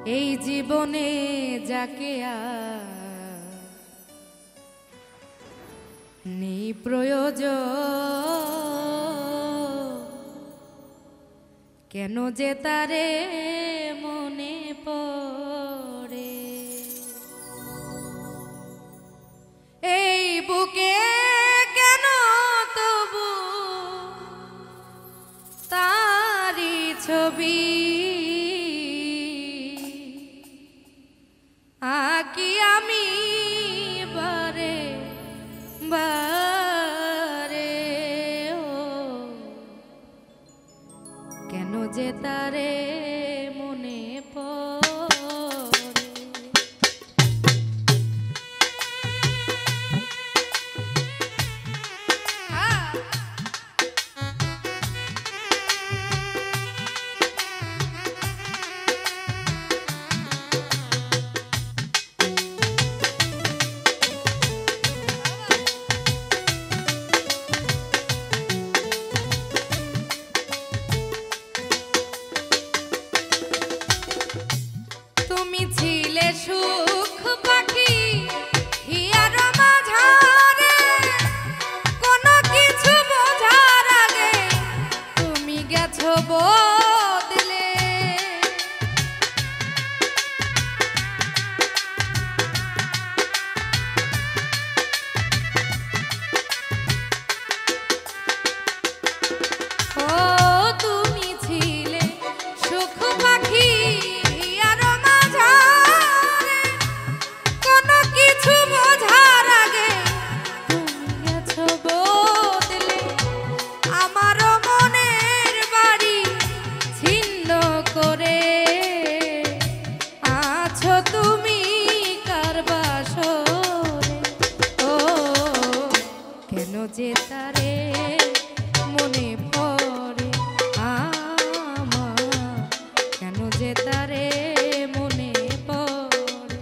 এই জীবনে যাকে নেই প্রয়োজন, কেন যে তারে মনে পড়ে। এই বুকে কেন তবু তারি ছবি আকি আমি বারে বারে, ও কেন যে তারে মনে পড়ে। তুমি ছিলে সুখ পাখি হিয়ার মাঝারে, কোনো কিছু বোঝার আগে তুমি গেছো বদলে। ও তুমি ছিলে সুখ পাখি যে তারে মনে পড়ে আমার, কেন যে তারে মনে পড়ে।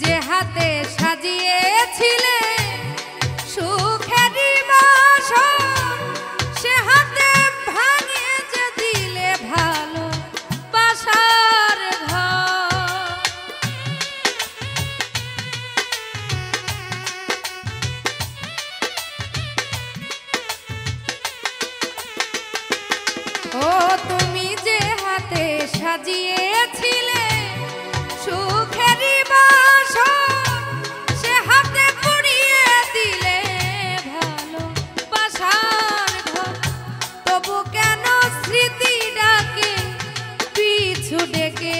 যে হাতে সাজিয়েছিলে সুখেরই বাসর, সে হাতে ভাঙে যে দিলে ভালো বাসার ঘর। ও তুমি যে হাতে সাজিয়েছিলে সুখেরই বাসর, সে হাতে পুড়িয়ে দিলে ভালো বাসার ঘর। তবু কেন স্মৃতি ডাকে পিছু ডেকে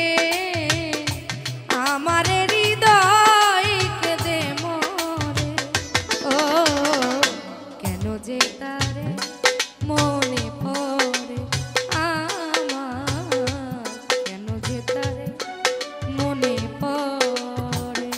আমার হৃদয় কেঁদে মরে। ও কেন যে তারে মনে পড়ে আমার, কেন যে তারে মনে পড়ে।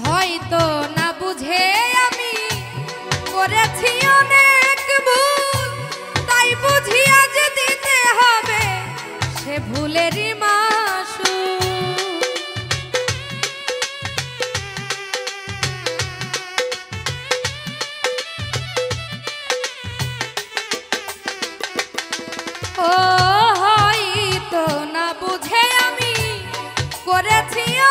হয়তো না বুঝে আমি করেছি অনেক ভুল, তাই বুঝি আজ দিতে হবে সে ভুলেরই মাসুল। ও হয়তো করেছি